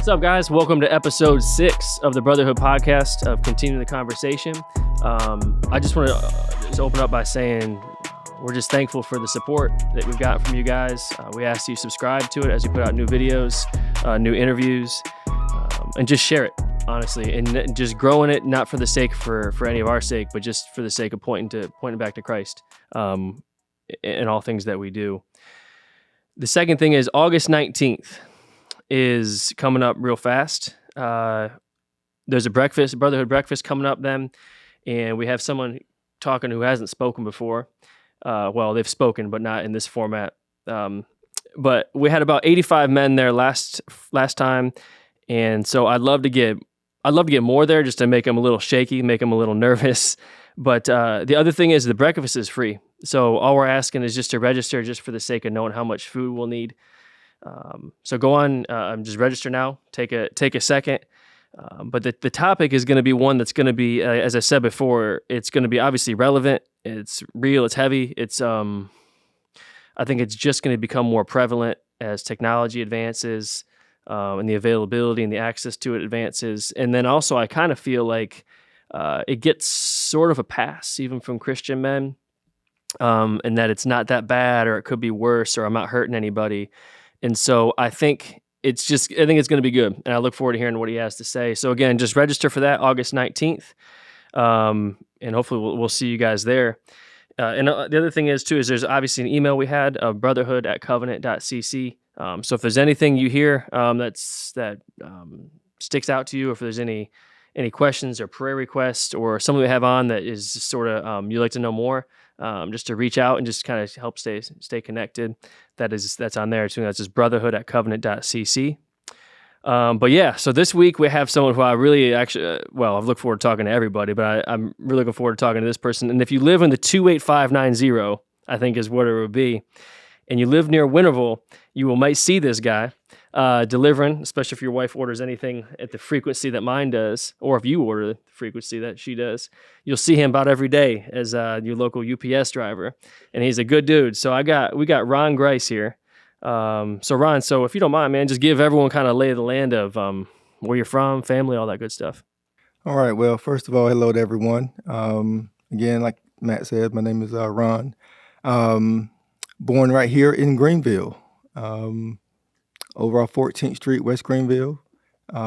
What's up, guys? Welcome to episode 6 of the Brotherhood podcast of Continuing the Conversation. I just want to just open up by saying we're just thankful for the support that we've got from you guys. We ask you subscribe to it as we put out new videos, new interviews, and just share it, honestly, and just growing it, not for the sake for any of our sake, but just for the sake of pointing back to Christ in all things that we do. The second thing is August 19th is coming up real fast. There's a Brotherhood breakfast coming up then, and we have someone talking who hasn't spoken before. Well, they've spoken, but not in this format. But we had about 85 men there last time, and so I'd love to get more there just to make them a little shaky, make them a little nervous. But the other thing is the breakfast is free, so all we're asking is just to register, just for the sake of knowing how much food we'll need. So go on, just register now. Take a second. But the topic is going to be one that's going to be, as I said before, it's going to be obviously relevant. It's real. It's heavy. It's I think it's just going to become more prevalent as technology advances, and the availability and the access to it advances. And then also, I kind of feel like it gets sort of a pass even from Christian men, and that it's not that bad, or it could be worse, or I'm not hurting anybody. And so I think it's going to be good, and I look forward to hearing what he has to say. So again, just register for that August 19th, and hopefully we'll see you guys there. And the other thing is there's obviously an email we had, brotherhood@covenant.cc. So if there's anything you hear that sticks out to you, if there's any questions or prayer requests, or something we have on that is sort of you'd like to know more, just to reach out and just kind of help stay connected. That's on there too. That's just brotherhood@covenant.cc. But yeah, so this week we have someone who I really I've looked forward to talking to everybody, but I'm really looking forward to talking to this person. And if you live in the 28590, I think is what it would be, and you live near Winterville, you might see this guy delivering, especially if your wife orders anything at the frequency that mine does, or if you order the frequency that she does. You'll see him about every day as your local UPS driver, and he's a good dude. So we got Ron Grice here. So Ron, if you don't mind, man, just give everyone kind of lay of the land of where you're from, family, all that good stuff. All right. Well, first of all, hello to everyone. Again, like Matt said, my name is Ron. Born right here in Greenville. Over off 14th Street, West Greenville,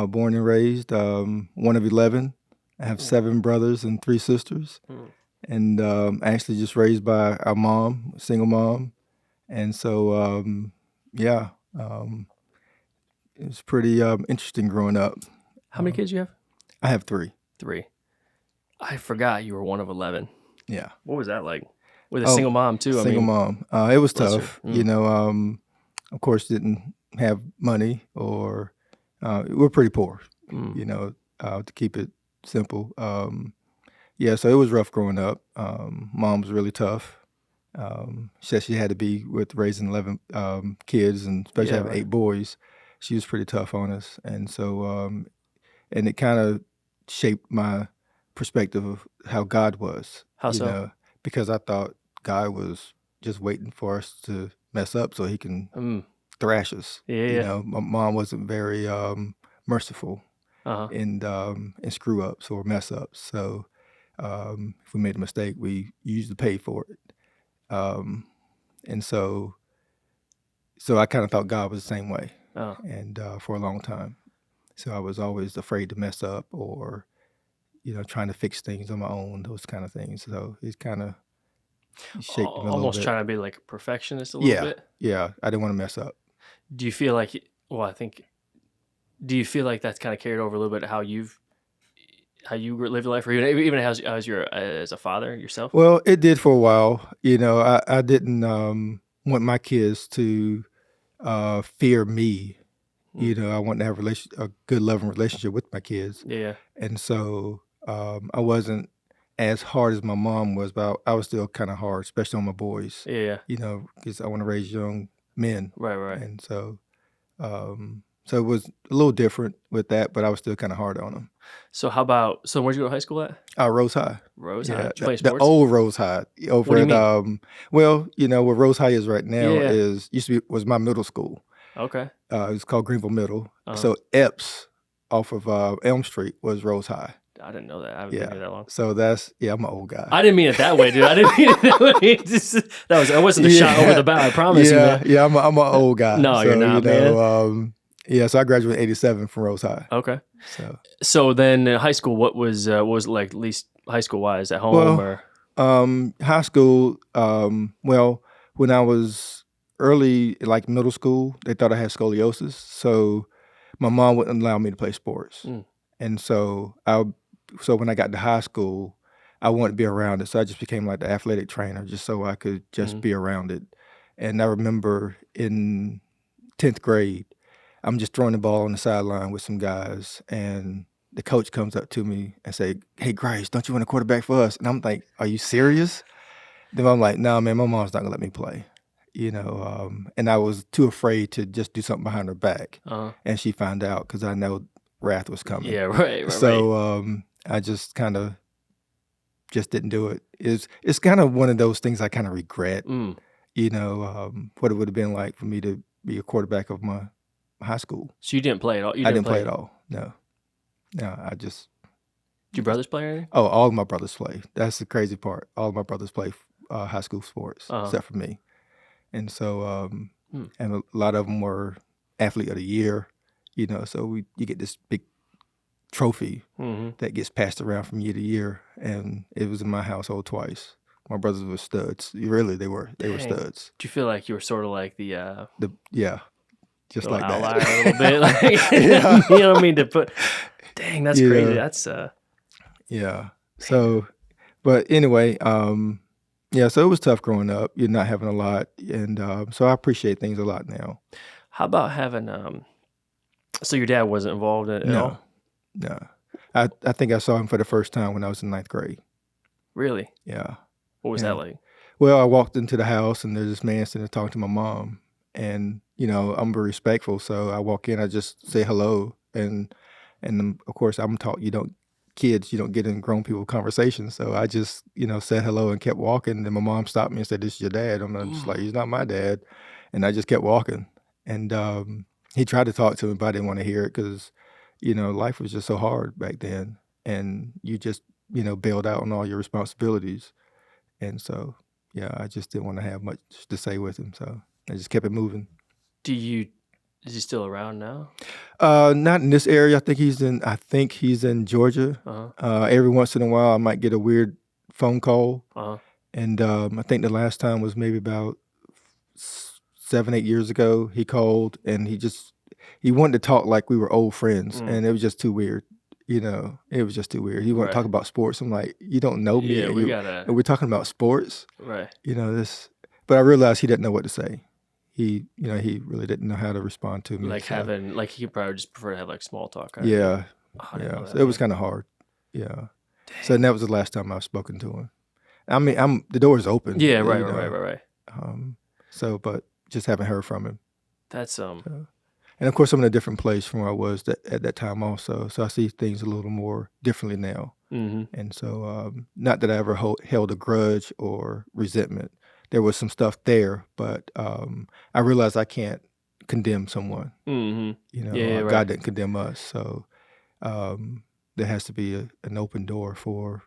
born and raised, one of 11. I have 7 brothers and 3 sisters, and actually just raised by our mom, single mom. And so, it was pretty interesting growing up. How many kids you have? I have 3. 3. I forgot you were one of 11. Yeah. What was that like? With a single mom, too? Single mom. It was tough. Of course, didn't have money, or we're pretty poor, to keep it simple. So it was rough growing up. Mom was really tough. She said she had to be with raising 11 kids, and especially having 8 boys. She was pretty tough on us. And so, and it kind of shaped my perspective of how God was. How so? Because I thought God was just waiting for us to mess up so he can thrash us. My mom wasn't very merciful in screw ups or mess ups. So if we made a mistake, we usually paid for it. And so I kind of thought God was the same way, and for a long time. So I was always afraid to mess up, or trying to fix things on my own, those kind of things. So it kind of shaped me a little bit. Almost trying to be like a perfectionist a little bit? Yeah, I didn't want to mess up. Do you feel like, do you feel like that's kind of carried over a little bit how you live your life, or even as a father yourself? Well, it did for a while. I didn't want my kids to fear me. I wanted to have a good, loving relationship with my kids. Yeah. And so I wasn't as hard as my mom was, but I was still kind of hard, especially on my boys. Yeah. Because I want to raise young men. Right. And so it was a little different with that, but I was still kind of hard on them. So where'd you go to high school at? Rose High. Rose High. Did you play sports? The old Rose High over what do you mean? Where Rose High is right now was my middle school. Okay. It was called Greenville Middle. So Epps off of Elm Street was Rose High. I didn't know that. I haven't been here that long. So I'm an old guy. I didn't mean it that way, dude. I didn't mean it that way. That wasn't a shot over the bow. I promise you, man. Yeah, I'm an old guy. No, you're not, man. So I graduated in '87 from Rose High. Okay. So then in high school, what was like, at least high school wise, at home or? High school. Well, when I was early, like middle school, they thought I had scoliosis, so my mom wouldn't allow me to play sports, and so when I got to high school, I wanted to be around it, so I just became like the athletic trainer, just so I could just be around it. And I remember in 10th grade, I'm just throwing the ball on the sideline with some guys, and the coach comes up to me and say, "Hey, Grace, don't you want a quarterback for us?" And I'm like, "Are you serious?" Then I'm like, "No, man, my mom's not gonna let me play." And I was too afraid to just do something behind her back, and she found out because I know wrath was coming. Yeah, right. So I just kind of just didn't do it. It's kind of one of those things I kind of regret. What it would have been like for me to be a quarterback of my high school. So you didn't play at all? I didn't play at all. No, I just. Did your brothers play or anything? Oh, all of my brothers play. That's the crazy part. All of my brothers play high school sports except for me. And so, and a lot of them were athlete of the year, so you get this big trophy that gets passed around from year to year. And it was in my household twice. My brothers were studs. Really, they were studs. Do you feel like you were sort of like just like that. Outlier a little bit? Like, you know what I mean? Dang, that's crazy. That's, yeah. So, but anyway, so it was tough growing up. You're not having a lot, and so I appreciate things a lot now. How about having so your dad wasn't involved in it at all? No. I think I saw him for the first time when I was in 9th grade. Really? Yeah. What was that like? Well, I walked into the house and there's this man sitting there talking to my mom, and I'm very respectful, so I walk in, I just say hello, and of course I'm taught you don't get in grown people conversations. So I just, said hello and kept walking. And then my mom stopped me and said, "This is your dad." I'm just like, "He's not my dad." And I just kept walking. And he tried to talk to me, but I didn't want to hear it because, life was just so hard back then. And you just, bailed out on all your responsibilities. And so, I just didn't want to have much to say with him. So I just kept it moving. Is he still around now? Not in this area. I think he's in Georgia. Every once in a while, I might get a weird phone call. And I think the last time was maybe about 7-8 years ago. He called and he wanted to talk like we were old friends, and it was just too weird. It was just too weird. He wanted to talk about sports. I'm like, you don't know me. Yeah, and we're talking about sports. Right. But I realized he didn't know what to say. He really didn't know how to respond to me. He could probably just prefer to have like small talk. Right? Yeah. So it was kind of hard. Yeah. Dang. So that was the last time I've spoken to him. I mean, the door is open. Yeah. Right. But just haven't heard from him. That's And of course, I'm in a different place from where I was at that time also. So I see things a little more differently now. And so, not that I ever held a grudge or resentment. There was some stuff there, but I realized I can't condemn someone. God didn't condemn us, so there has to be an open door for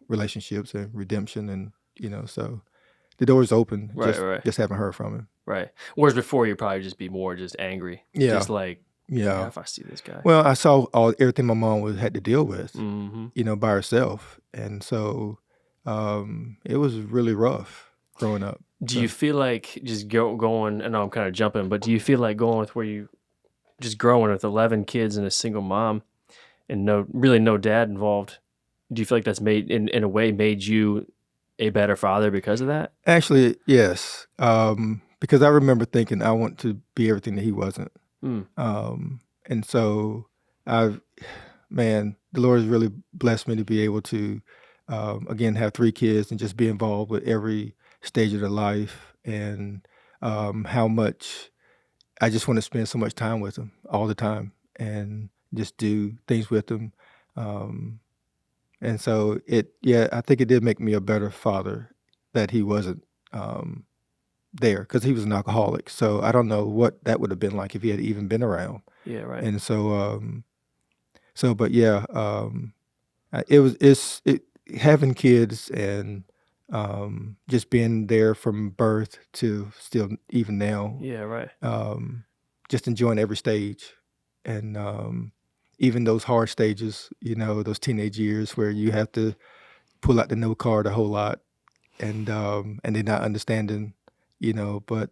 relationships and redemption, and so the door is open. Just haven't heard from him. Right. Whereas before, you'd probably just be more just angry. Yeah. Just like, if I see this guy. Well, I saw everything my mom had to deal with, by herself, and so it was really rough growing up. Do you feel like just going, I know I'm kind of jumping, but do you feel like going with where you just growing with 11 kids and a single mom and no dad involved? Do you feel like that's in a way made you a better father because of that? Actually, yes. Because I remember thinking I want to be everything that he wasn't. And so the Lord has really blessed me to be able to, again, have 3 kids and just be involved with every stage of their life, and how much I just want to spend so much time with them all the time and just do things with them. And so I think it did make me a better father that he wasn't there because he was an alcoholic. So I don't know what that would have been like if he had even been around. Yeah, right. And but yeah, it's having kids and just being there from birth to still even now. Yeah, right. Just enjoying every stage, and even those hard stages, those teenage years where you have to pull out the no card a whole lot, and they're not understanding, but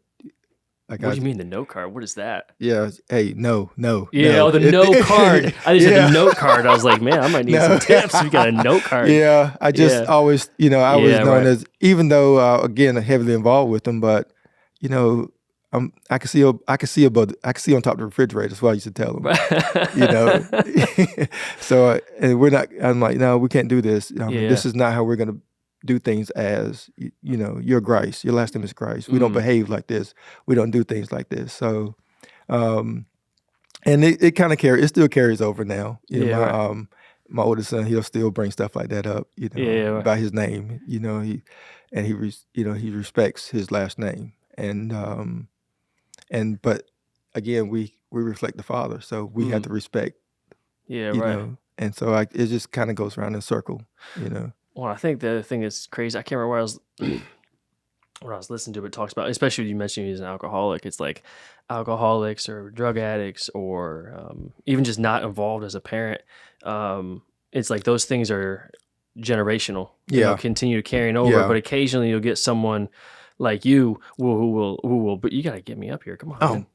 like what do you mean the no card? What is that? Yeah, hey, no. Yeah, no. the no card. I just had the note card. I was like, man, I might need some tips. We got a note card. Yeah, I just always, I was known as, even though again heavily involved with them, but I can see on top of the refrigerator. That's what I used to tell them. So and we're not. I'm like, no, we can't do this. This is not how we're gonna do things. As you're Grice. Your last name is Grice. We don't behave like this. We don't do things like this. So, and it kind of carries. It still carries over now. My oldest son, he'll still bring stuff like that up. By his name. He respects his last name. But again, we reflect the Father, so we have to respect. Yeah, right. And so it just kind of goes around in a circle. Well, I think the other thing that's crazy, I can't remember what I was listening to, but it talks about, especially when you mentioned he's an alcoholic, it's like alcoholics or drug addicts or even just not involved as a parent. It's like those things are generational. Continue carrying over, but occasionally you'll get someone like you who will, but you got to get me up here. Come on.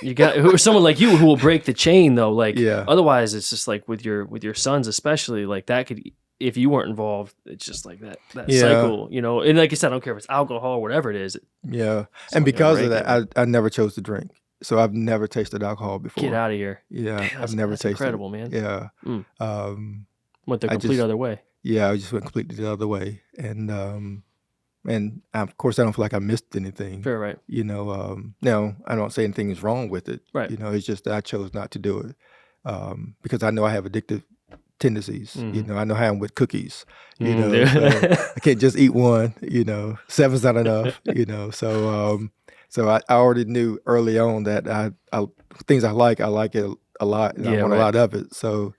You got someone like you who will break the chain though. Otherwise it's just like with your sons, especially, like that could, if you weren't involved, it's just like that cycle, and like I said, I don't care if it's alcohol or whatever it is. And because of that, I never chose to drink. So I've never tasted alcohol before. Get out of here. Yeah. I've never tasted incredible, man. Yeah. Went the complete other way. Yeah. I just went completely the other way. And of course, I don't feel like I missed anything. Fair, right. Now, I don't say anything is wrong with it. Right. It's just that I chose not to do it because I know I have addictive tendencies. I know how I'm with cookies. So I can't just eat one. 7's not enough. So I already knew early on that I things I like it a lot, and I want a lot of it. So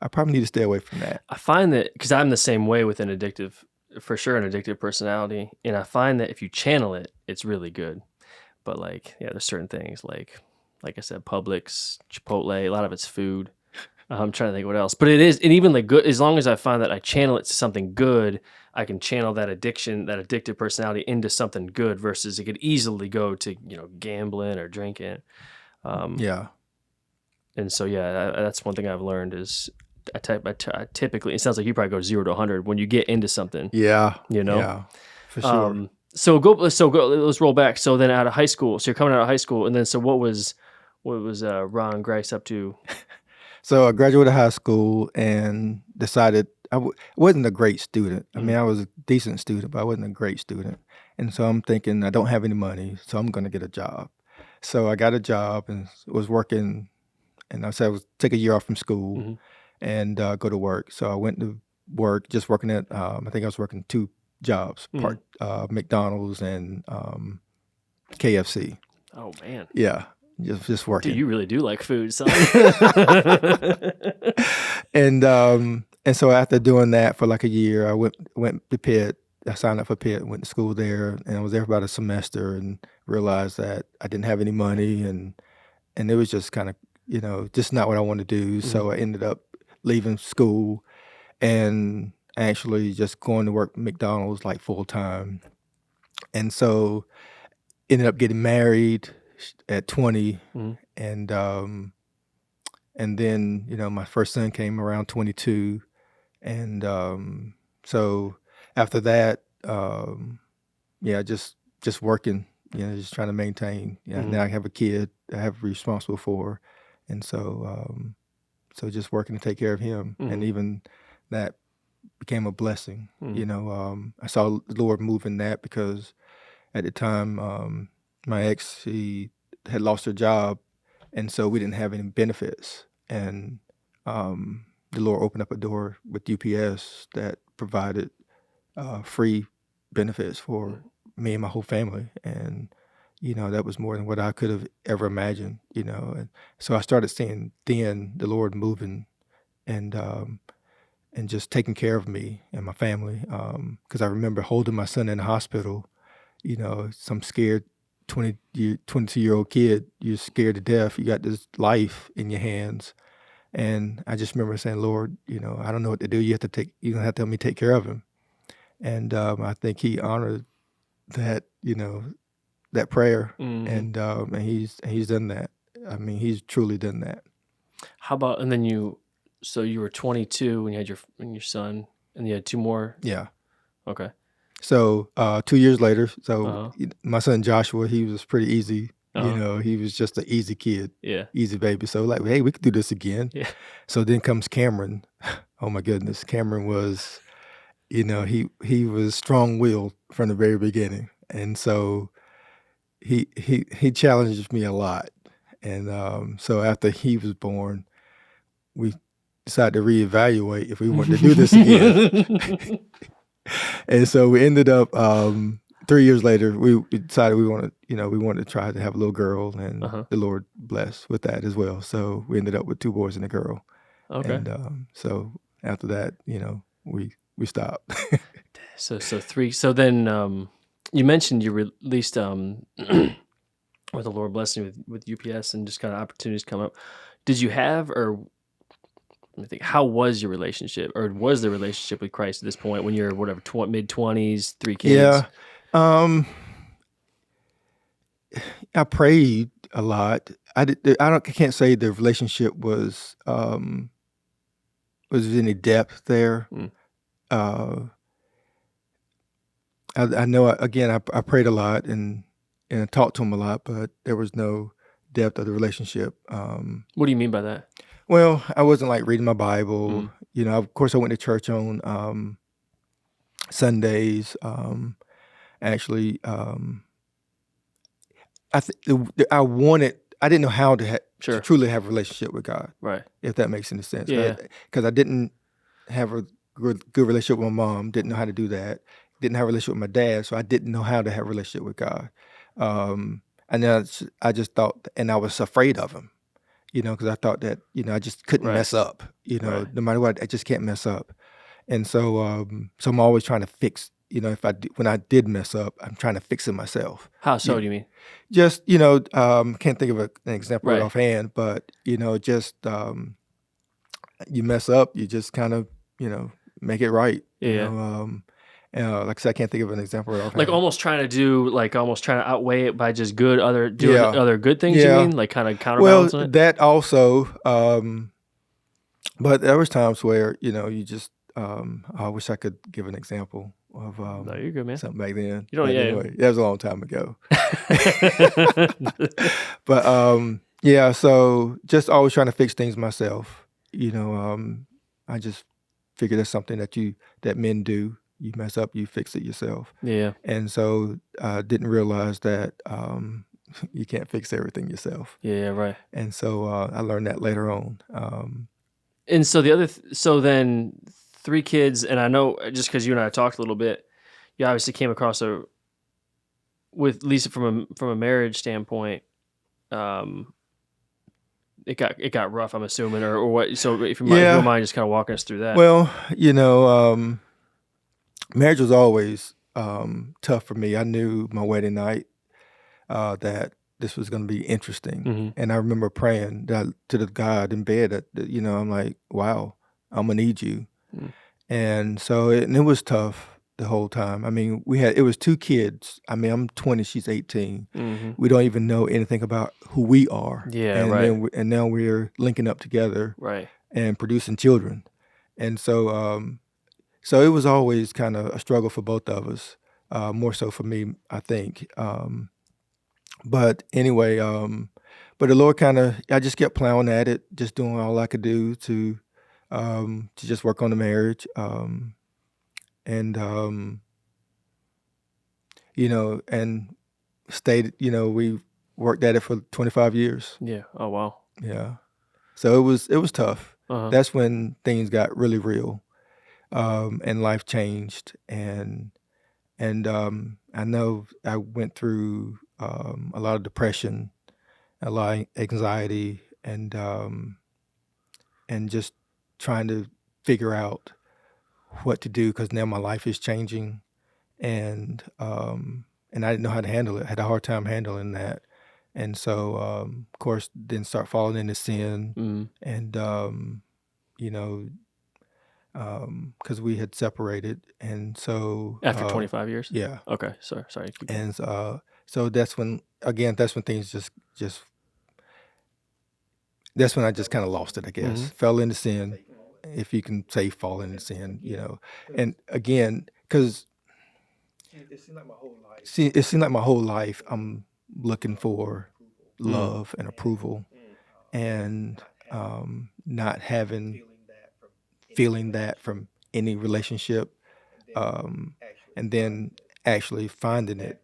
I probably need to stay away from that. I find that because I'm the same way with an addictive personality, and I find that if you channel it, it's really good. But there's certain things like I said, Publix, Chipotle, a lot of it's food. I'm trying to think what else, but it is, and even good, as long as I find that I channel it to something good, I can channel that addiction, that addictive personality into something good versus it could easily go to, gambling or drinking. And so, that's one thing I've learned is I typically, it sounds like you probably go 0 to 100 when you get into something. Yeah, for sure. So let's roll back. So then out of high school, so you're coming out of high school, and then so what was Ron Grice up to? So I graduated high school and decided I wasn't a great student. I mean, I was a decent student, but I wasn't a great student. And so I'm thinking I don't have any money, so I'm going to get a job. So I got a job and was working, and I said I would take a year off from school and go to work. So I went to work, just working at, I think I was working 2 jobs, McDonald's and KFC. Oh, man. Yeah. Just working. Dude, you really do like food, son. And so after doing that for like a year, I went to Pitt. I signed up for Pitt, went to school there, and I was there for about a semester and realized that I didn't have any money, and it was just kind of, just not what I wanted to do. So I ended up leaving school and actually just going to work at McDonald's like full time. And so ended up getting married at 20, and then my first son came around 22, and so after that, just working, just trying to maintain. Now I have a kid I have to be responsible for, and so just working to take care of him, and even that became a blessing. I saw the Lord move in that because at the time, my ex, she had lost her job, and so we didn't have any benefits. And the Lord opened up a door with UPS that provided free benefits for me and my whole family. And, that was more than what I could have ever imagined, And so I started seeing then the Lord moving and just taking care of me and my family. Because I remember holding my son in the hospital, some scared 22-year-old kid, you're scared to death. You got this life in your hands. And I just remember saying, Lord, I don't know what to do. You're going to have to help me take care of him. And I think he honored that, that prayer. Mm-hmm. And he's done that. I mean, he's truly done that. How about, and then so you were 22 when you had your son, and you had two more? Yeah. Okay. So 2 years later, my son Joshua, he was pretty easy. He was just an easy kid. Yeah. Easy baby. So like, hey, we could do this again. Yeah. So then comes Cameron. Oh my goodness. Cameron was, he was strong-willed from the very beginning. And so he challenged me a lot. And so after he was born, we decided to reevaluate if we wanted to do this again. And so we ended up 3 years later. We decided we wanted to try to have a little girl, and the Lord blessed with that as well. So we ended up with 2 boys and a girl. Okay. And so after that, we stopped. So 3. So then you mentioned you released with the Lord blessing with UPS and just kind of opportunities come up. Did you have, or let me think, how was your relationship, or was the relationship with Christ at this point when you're whatever mid-20s, 3 kids? Yeah, I prayed a lot. I can't say the relationship was any depth there. I know again I prayed a lot and I talked to him a lot, but there was no depth of the relationship. What do you mean by that? Well, I wasn't like reading my Bible. Of course, I went to church on Sundays. Actually, I didn't know how to truly have a relationship with God. Right. If that makes any sense. Yeah. Because I didn't have a good relationship with my mom. Didn't know how to do that. Didn't have a relationship with my dad, so I didn't know how to have a relationship with God. And then I just thought, and I was afraid of him. Because I thought that, I just couldn't mess up, no matter what, I just can't mess up. And so I'm always trying to fix, when I did mess up, I'm trying to fix it myself. How so do you mean? Just, can't think of an example right offhand, but, just you mess up, you just kind of, make it right. Yeah. Like I said, I can't think of an example right offhand. Like almost trying to outweigh it by just other good things. You mean, like kind of counterbalancing it? That also, but there was times where you just. I wish I could give an example of no, you're good, man. Something back then. You don't. Yeah. Anyway, that was a long time ago. But so just always trying to fix things myself. I just figured that's something that men do. You mess up, you fix it yourself. Yeah. And so I didn't realize that you can't fix everything yourself. Yeah, right. And so I learned that later on. And so so then 3 kids, and I know just because you and I talked a little bit, you obviously came across with Lisa from a marriage standpoint. It got rough, I'm assuming, or what? So if you don't mind just kind of walking us through that. Well, marriage was always tough for me. I knew my wedding night that this was going to be interesting. Mm-hmm. And I remember praying to the God in bed that, I'm like, wow, I'm going to need you. Mm. And so it was tough the whole time. I mean, it was 2 kids. I mean, I'm 20, she's 18. Mm-hmm. We don't even know anything about who we are. Yeah, and right. And now we're linking up together, right, and producing children. And so, so it was always kind of a struggle for both of us, more so for me, I think. But anyway, but the Lord I just kept plowing at it, just doing all I could do to just work on the marriage. And stayed, we worked at it for 25 years. Yeah. Oh, wow. Yeah. So it was tough. Uh-huh. That's when things got really real. And life changed. And And I know I went through a lot of depression, a lot of anxiety, and just trying to figure out what to do, because now my life is changing, and I didn't know how to handle it. I had a hard time handling that, and so of course then start falling into sin, and you know, because we had separated, and so after 25 years. Yeah. Okay. Sorry. Keep going. And so that's when things just that's when I just kind of lost it, I guess. Fell into sin, if you can say fall into sin, And again, because it seemed like my whole life I'm looking for love and approval, and not feeling that from any relationship, and then actually finding it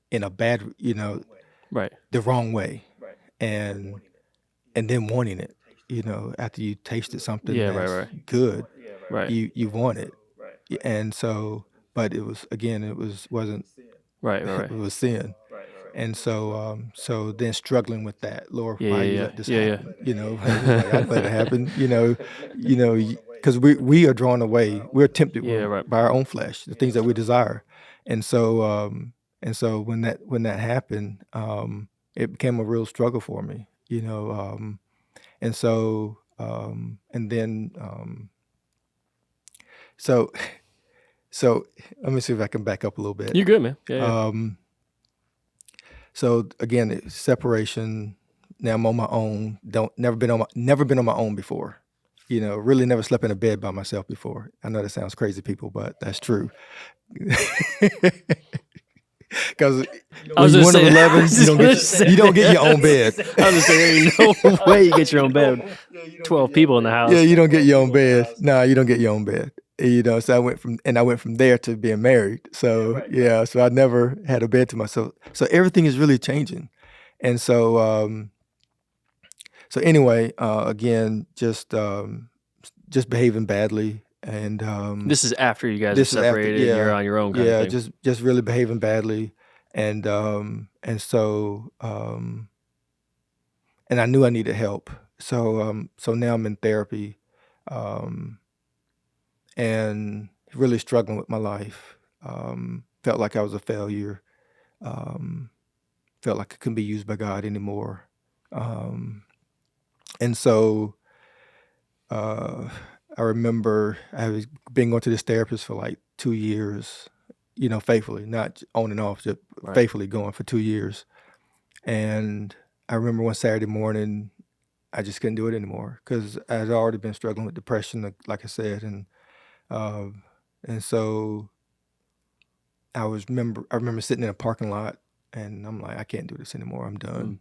in a bad, Right. the wrong way, and then wanting it, after you tasted something that's good, Right. you want it, and so, but it wasn't Right. it was sin, and so then struggling with that, Lord, Yeah, why yeah, you yeah. let this Yeah, yeah. happen? Like, I'd let it happen, because we are drawn away, we're tempted Yeah, right. by our own flesh, the things that we desire, and so when that happened, it became a real struggle for me, and so and then so so let me see if I can back up a little bit. You're good, man. Yeah. So again, separation. Now I'm on my own. Never been on my own before. Really never slept in a bed by myself before. I know that sounds crazy, people, but that's true. Because when you're one of 11, you don't get your own bed. I was just saying, there's no way you get your own bed. 12 people in the house. Yeah, you don't get your own bed. No, you don't get your own bed. So I went from there to being married. So yeah, so I never had a bed to myself. So everything is really changing, and so anyway, again, just behaving badly, and this is after you guys are separated. You're on your own. Kind of thing. just really behaving badly, and so and I knew I needed help. So now I'm in therapy, and really struggling with my life. Felt like I was a failure. Felt like I couldn't be used by God anymore. And so I remember I was been going to this therapist for like 2 years, faithfully, not on and off, just faithfully going for 2 years. And I remember one Saturday morning, I just couldn't do it anymore, because I had already been struggling with depression, like I said, and so I remember sitting in a parking lot, and I'm like, I can't do this anymore. I'm done.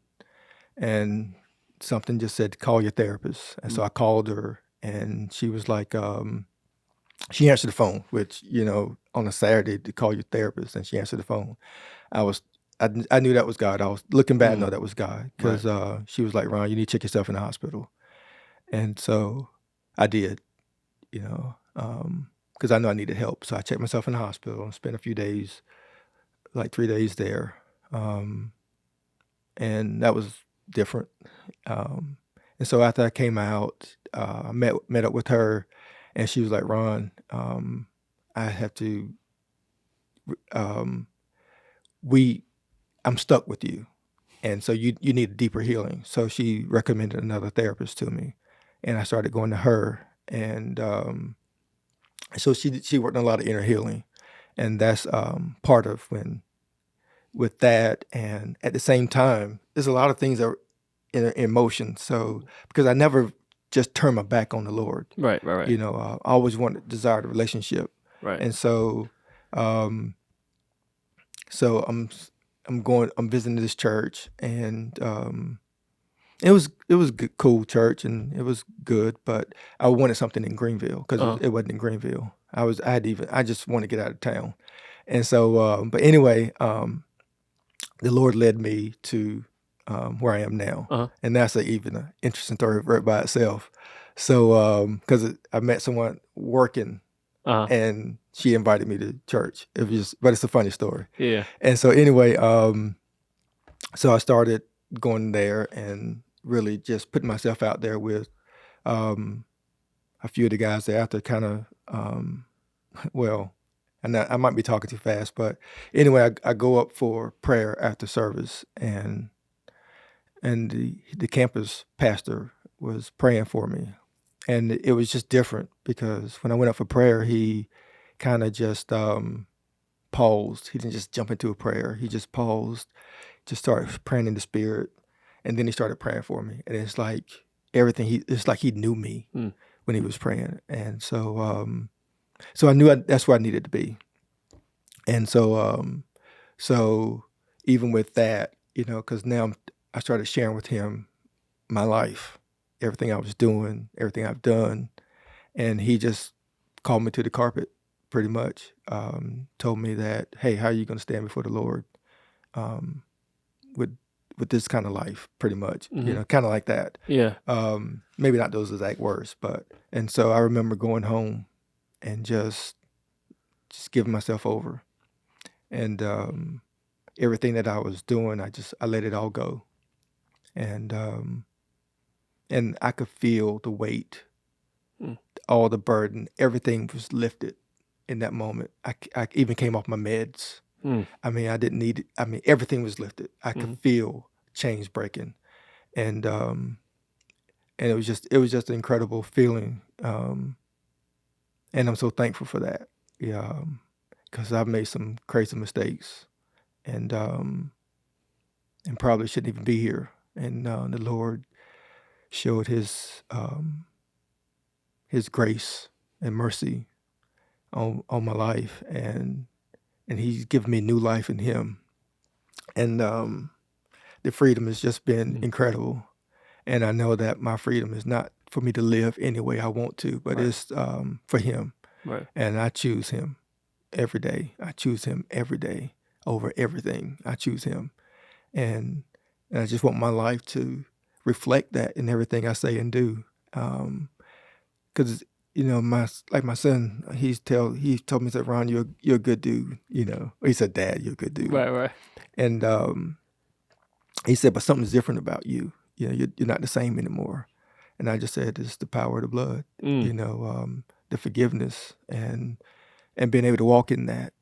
And something just said, call your therapist. And so I called her, and she was like, she answered the phone, which, on a Saturday to call your therapist, and she answered the phone. I knew that was God. I was looking back, I know that was God, because she was like, Ron, you need to check yourself in the hospital. And so I did, because I know I needed help. So I checked myself in the hospital and spent a few days, like 3 days there. And that was different. And so after I came out, I met up with her, and she was like, Ron, I have to, I'm stuck with you. And so you need a deeper healing. So she recommended another therapist to me, and I started going to her. And so she worked on a lot of inner healing, and that's part of with that. And at the same time, there's a lot of things that are in motion. So because I never just turned my back on the Lord, right. I always desired a relationship, right. And so I'm visiting this church, and it was good, cool church, and it was good, but I wanted something in Greenville, because it wasn't in Greenville. I just want to get out of town. And so but anyway, the Lord led me to where I am now, and that's even an interesting story right by itself. So because I met someone working and she invited me to church. It was just, but it's a funny story. Yeah. And so anyway, so I started going there and really just putting myself out there with a few of the guys there after kind of, well, and I might be talking too fast, but anyway, I go up for prayer after service, and the campus pastor was praying for me. And it was just different because when I went up for prayer, he kind of just paused. He didn't just jump into a prayer. He just paused, just started praying in the spirit, and then he started praying for me. And it's like it's like he knew me when he was praying. And so so I knew that's where I needed to be. And so so even with that, because now I started sharing with him my life, everything I was doing, everything I've done. And he just called me to the carpet, pretty much. Told me that, hey, how are you going to stand before the Lord with this kind of life, pretty much, kind of like that. Yeah. Maybe not those exact words, and so I remember going home and just giving myself over. And everything that I was doing, I let it all go. And I could feel the weight, all the burden, everything was lifted in that moment. I even came off my meds. I mean, I didn't need it. I mean, everything was lifted. I could feel chains breaking. And it was just an incredible feeling. And I'm so thankful for that. Yeah. Because I've made some crazy mistakes and probably shouldn't even be here. And the Lord showed his grace and mercy on my life, and he's given me new life in him. And the freedom has just been incredible. And I know that my freedom is not for me to live any way I want to, but it's for him. Right. And I choose him every day. I choose him every day over everything. I choose him. And I just want my life to reflect that in everything I say and do. Because my son, he told me, said, Ron, you're a good dude. He said, Dad, you're a good dude. Right. And he said, but something's different about you. You're not the same anymore. And I just said, it's the power of the blood. The forgiveness and being able to walk in that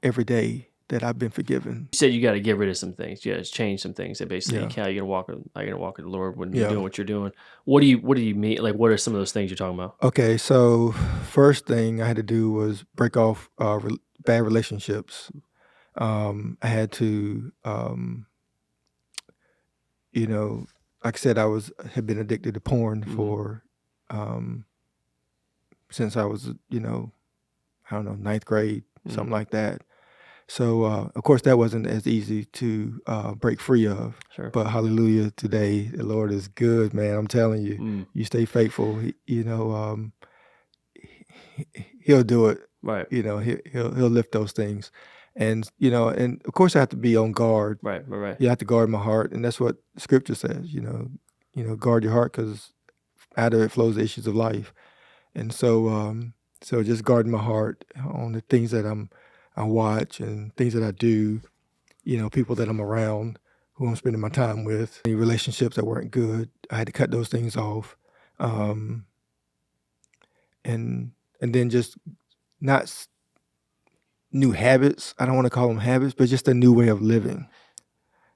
every day that I've been forgiven. You said you got to get rid of some things. You got to change some things. That basically, how you gonna walk with the Lord when you're doing what you're doing. What do you mean? Like, what are some of those things you're talking about? Okay, so first thing I had to do was break off bad relationships. I had to, like I said, had been addicted to porn for since I was, I don't know, 9th grade, something like that. So, of course, that wasn't as easy to break free of. Sure. But hallelujah, today, the Lord is good, man. I'm telling you, you stay faithful. He'll do it. Right. He'll lift those things. And, and of course, I have to be on guard. Right. You have to guard my heart. And that's what Scripture says, guard your heart because out of it flows the issues of life. And so, just guarding my heart on the things that I watch and things that I do, people that I'm around, who I'm spending my time with, any relationships that weren't good, I had to cut those things off. And then just not new habits. I don't want to call them habits, but just a new way of living,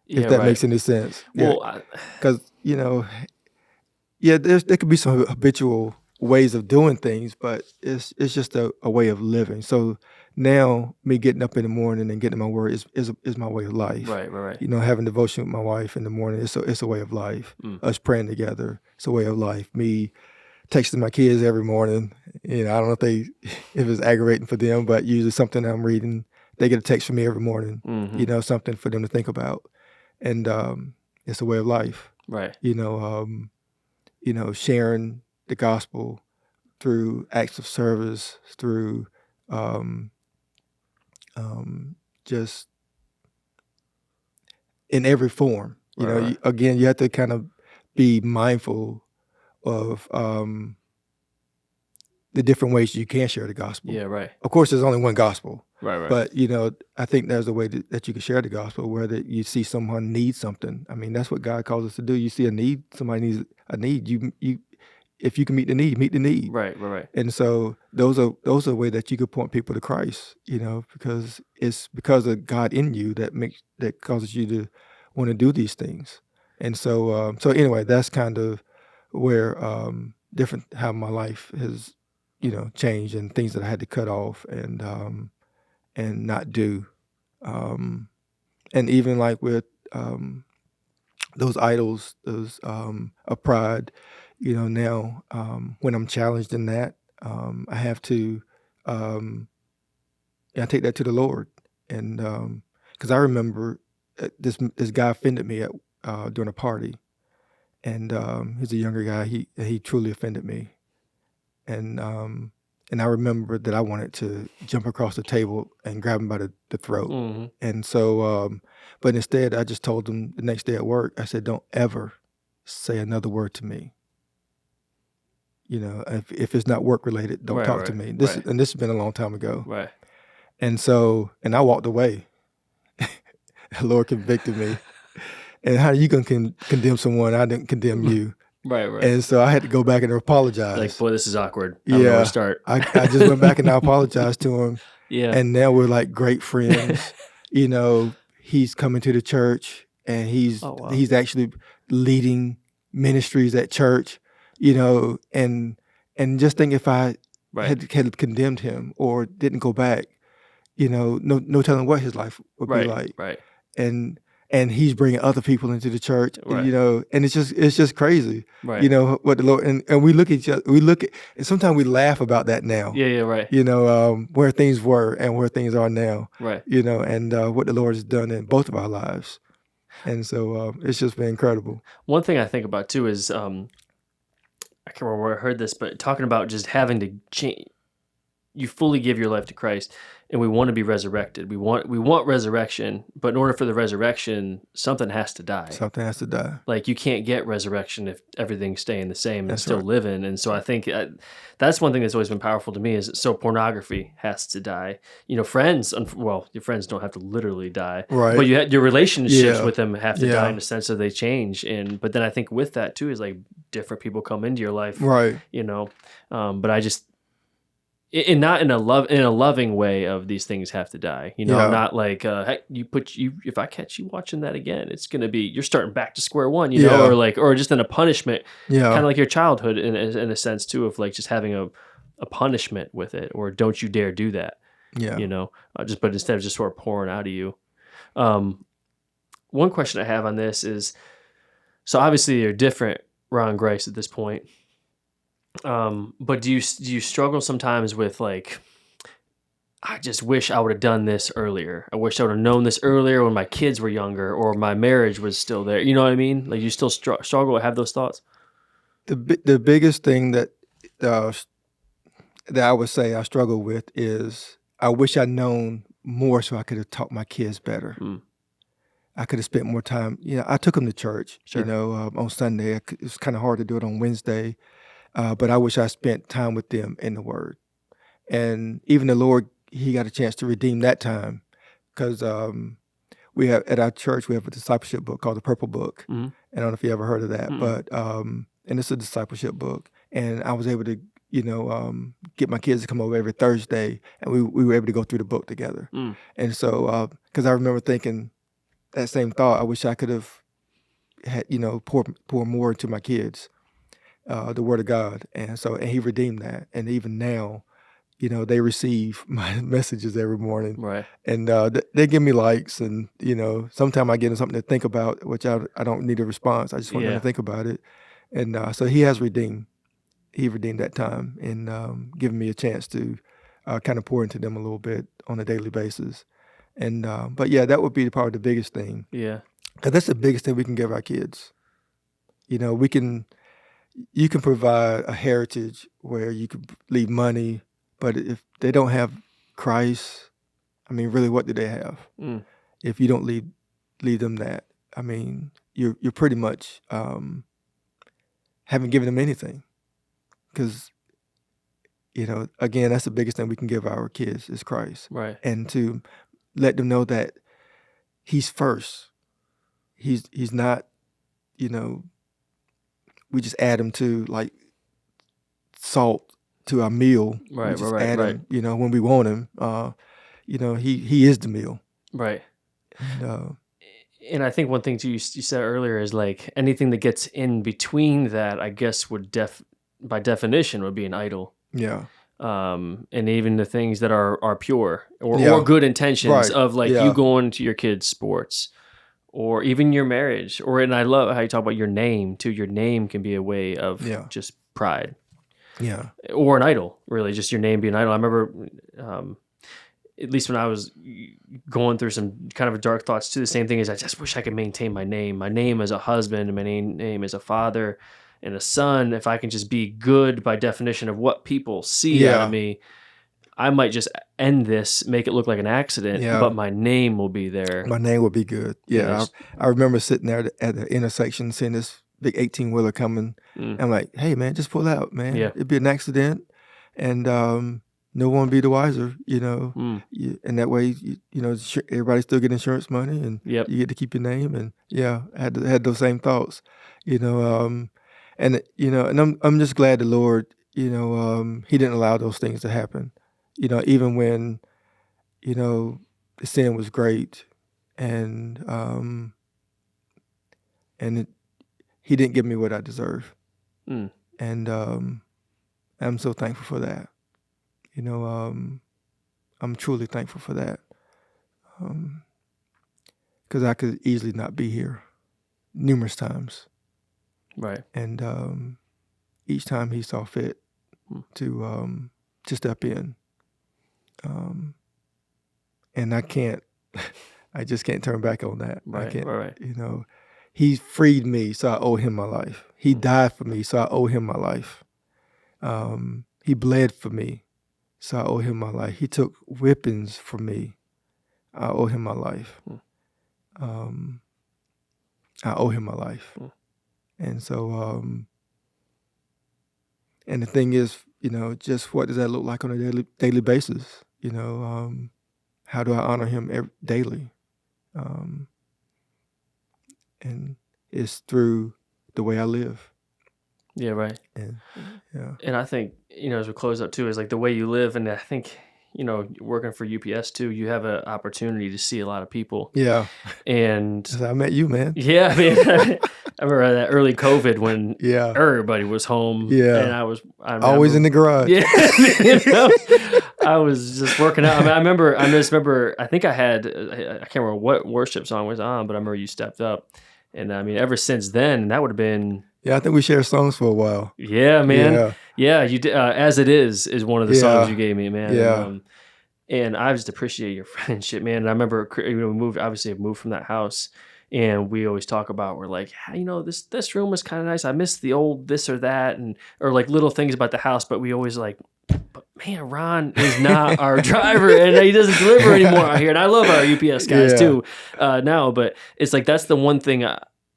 if that makes any sense. Well, because, there could be some habitual ways of doing things, but it's just a way of living. So now me getting up in the morning and getting my word is my way of life. Right. Having devotion with my wife in the morning, it's a way of life. Us praying together, it's a way of life. Me texting my kids every morning, I don't know if it's aggravating for them, but usually something I'm reading, they get a text from me every morning. Something for them to think about, and it's a way of life. Right. Sharing the gospel through acts of service, through just in every form. Again, you have to kind of be mindful of the different ways you can share the gospel. Yeah, right. Of course, there's only one gospel. Right. But, I think there's a way that you can share the gospel where you see someone needs something. I mean, that's what God calls us to do. You see a need, somebody needs a need. If you can meet the need, meet the need. Right. And so those are a way that you could point people to Christ, because it's because of God in you that causes you to want to do these things. And so anyway, that's kind of where different how my life has, changed, and things that I had to cut off and not do. And even like with those idols, those of pride, now when I'm challenged in that, I have to I take that to the Lord. And because I remember this guy offended me during a party, and he's a younger guy. He truly offended me, and I remember that I wanted to jump across the table and grab him by the throat. Mm-hmm. And so, but instead, I just told him the next day at work, I said, "Don't ever say another word to me. If it's not work related, don't talk to me." And this has been a long time ago. Right. And so, and I walked away. The Lord convicted me. And how are you going to condemn someone? I didn't condemn you. Right. And so I had to go back and apologize. Like, boy, this is awkward. I don't know where to start. I just went back and I apologized to him. Yeah. And now we're like great friends. He's coming to the church, and he's actually leading ministries at church, and just think if I had condemned him or didn't go back, no telling what his life would be like. Right. And he's bringing other people into the church, and it's just crazy, right. What the Lord, and we look at each other, and sometimes we laugh about that now. Yeah, right. Where things were and where things are now, right. And what the Lord has done in both of our lives. And so it's just been incredible. One thing I think about too is, I can't remember where I heard this, but talking about just having to change, you fully give your life to Christ, and we want to be resurrected. We want resurrection, but in order for the resurrection, something has to die. Something has to die. Like, you can't get resurrection if everything's staying the same and That's still right. living. And so I think that's one thing that's always been powerful to me is, so pornography has to die. Friends, your friends don't have to literally die, right? But your relationships with them have to die in the sense that they change. But then I think with that too is like different people come into your life, right? But I just. And not in a loving way of these things have to die. Not like hey, if I catch you watching that again, it's gonna be you're starting back to square one, or just in a punishment, kind of like your childhood in a sense too, of like just having a punishment with it, or don't you dare do that, but instead of just sort of pouring out of you. One question I have on this is, so obviously you're different, Ron Grace, at this point. But do you struggle sometimes with like, I just wish I would have done this earlier. I wish I would have known this earlier when my kids were younger or my marriage was still there. You know what I mean? Like, you still struggle to have those thoughts? The biggest thing that I would say I struggle with is I wish I'd known more so I could have taught my kids better. I could have spent more time. I took them to church, Sure. On Sunday. It was kind of hard to do it on Wednesday. But I wish I spent time with them in the Word. And even the Lord, He got a chance to redeem that time, because we have at our church, we have a discipleship book called the Purple Book. Mm-hmm. I don't know if you ever heard of that, but and it's a discipleship book. And I was able to, get my kids to come over every Thursday, and we were able to go through the book together. And so, because I remember thinking that same thought, I wish I could have had, pour more into my kids. The Word of God, and He redeemed that, and even now, they receive my messages every morning, right? And they give me likes, and sometimes I give them something to think about, which I don't need a response. I just want them to think about it, and so He redeemed that time, and given me a chance to kind of pour into them a little bit on a daily basis, and but yeah, that would be probably the biggest thing, because that's the biggest thing we can give our kids. You can provide a heritage where you could leave money, but if they don't have Christ, I mean, really, what do they have? If you don't leave them that, I mean, you're pretty much haven't given them anything, because again, that's the biggest thing we can give our kids is Christ. Right. And to let them know that he's first. He's not, we just add him to like salt to our meal. Right, we just right, add right. him, when we want him. He is the meal. Right. And I think one thing you said earlier is like anything that gets in between that, I guess would by definition would be an idol. Yeah. And even the things that are pure or good intentions of like you going to your kids' sports or even your marriage and I love how you talk about your name too. Your name can be a way of just pride. Yeah. Or an idol, really, just your name being an idol. I remember, at least when I was going through some kind of dark thoughts too, the same thing is I just wish I could maintain my name as a husband and my name as a father and a son. If I can just be good by definition of what people see out of me, I might just end this, make it look like an accident, but my name will be there. My name will be good. Yeah. I remember sitting there at the intersection, seeing this big 18-wheeler coming. I'm like, hey, man, just pull out, man. Yeah. It'd be an accident. And no one would be the wiser, and that way, everybody still get insurance money and you get to keep your name. And I had those same thoughts, and I'm just glad the Lord, he didn't allow those things to happen. Even when, the sin was great and he didn't give me what I deserve. And I'm so thankful for that. I'm truly thankful for that. Because I could easily not be here numerous times. Right. And each time he saw fit to step in. And I just can't turn back on that. Right, I can't, right. He freed me, so I owe him my life. He died for me, so I owe him my life. He bled for me, so I owe him my life. He took whippings for me. I owe him my life. I owe him my life. And so, and the thing is, just what does that look like on a daily basis? How do I honor him daily? And it's through the way I live. Yeah, right. And I think, as we close up too, is like the way you live. And I think, working for UPS too, you have an opportunity to see a lot of people. Yeah. And I met you, man. Yeah. I mean, I remember that early COVID when everybody was home. Yeah. And I always in the garage. Yeah. I was just working out. I remember, I think I can't remember what worship song was on, but I remember you stepped up. And I mean, ever since then, that would have been. Yeah, I think we shared songs for a while. Yeah, man. Yeah, you did. As It Is one of the songs you gave me, man. Yeah. And I just appreciate your friendship, man. And I remember, we moved from that house. And we always talk about, we're like, this room was kind of nice. I miss the old this or that, or like little things about the house. But we always like, but man, Ron is not our driver, and he doesn't deliver anymore out here. And I love our UPS guys too now, but it's like that's the one thing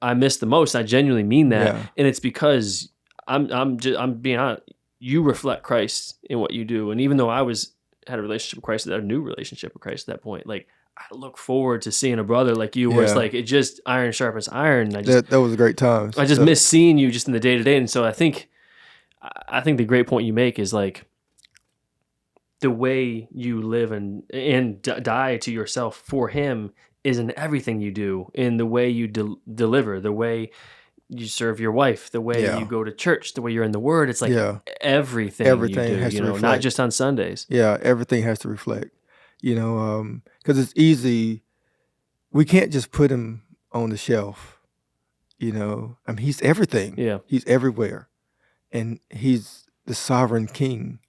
I miss the most. I genuinely mean that, and it's because I'm being honest. You reflect Christ in what you do, and even though I had a relationship with Christ, a new relationship with Christ at that point, like. I look forward to seeing a brother like you where it's like it just iron sharpens iron. That was a great time. I just miss seeing you just in the day to day. And so I think the great point you make is like the way you live and die to yourself for him is in everything you do, in the way you deliver, the way you serve your wife, the way you go to church, the way you're in the Word. It's like everything you do, has to reflect. Not just on Sundays. Yeah, everything has to reflect. Because it's easy. We can't just put him on the shelf. I mean, he's everything. Yeah. He's everywhere. And he's the sovereign king.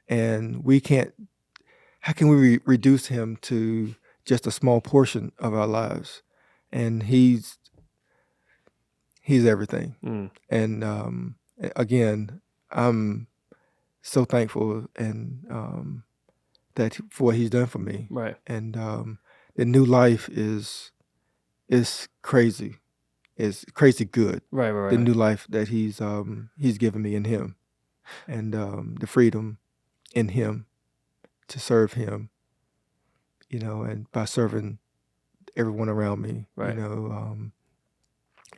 And how can we reduce him to just a small portion of our lives? And he's everything. And again, I'm so thankful and for what he's done for me. Right. And the new life is crazy. It's crazy good. Right. The new life that he's given me in him. And the freedom in Him to serve Him, and by serving everyone around me, right.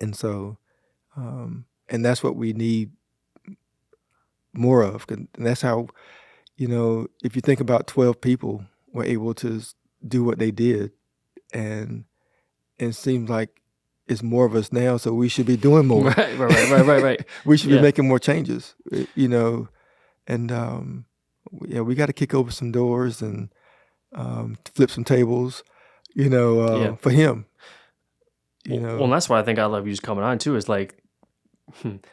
And so, and that's what we need more of. And that's how, if you think about 12 people were able to do what they did, and it seems like it's more of us now, so we should be doing more. Right. We should be making more changes, and we got to kick open some doors and flip some tables, for Him. Well, and that's why I think I Love You's coming on too. Is like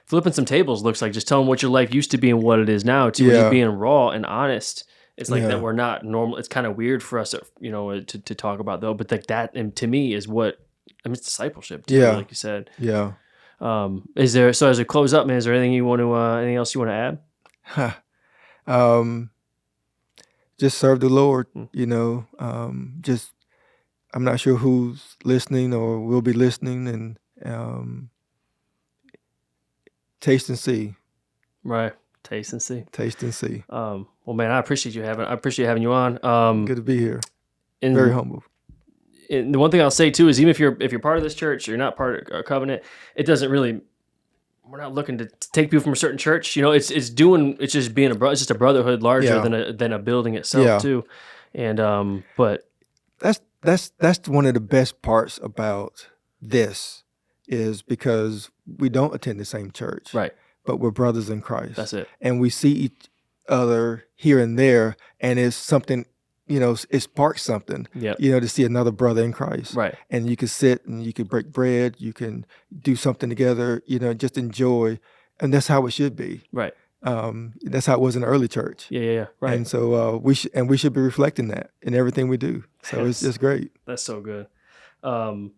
flipping some tables looks like just telling what your life used to be and what it is now too. Just being raw and honest. It's like that we're not normal. It's kind of weird for us, to talk about though. But like that, and to me, is what it's discipleship too, like you said. Yeah. Is there, so as we close up, man? Is there anything anything else you want to add? Just serve the Lord. Just I'm not sure who's listening or will be listening, and taste and see. Right. Taste and see. Taste and see. Well, man, I appreciate having you on. Good to be here. Very humble. And the one thing I'll say too is, even if you're part of this church, or you're not part of our covenant, it doesn't really. We're not looking to take people from a certain church. It's just being it's just a brotherhood larger than a building itself too. And but that's one of the best parts about this, is because we don't attend the same church. Right. But we're brothers in Christ. That's it. And we see each other here and there, and it's something, it sparks something, to see another brother in Christ. Right. And you can sit and you can break bread, you can do something together, just enjoy. And that's how it should be. Right. That's how it was in the early church. Yeah. Right. And so we should be reflecting that in everything we do. So it's just great. That's so good. Well,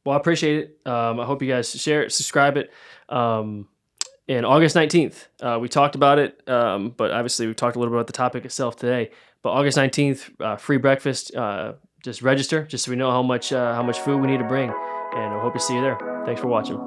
I appreciate it. I hope you guys share it, subscribe it. And August 19th, we talked about it, but obviously we talked a little bit about the topic itself today. But August 19th, free breakfast. Just register, just so we know how much food we need to bring. And I hope to see you there. Thanks for watching.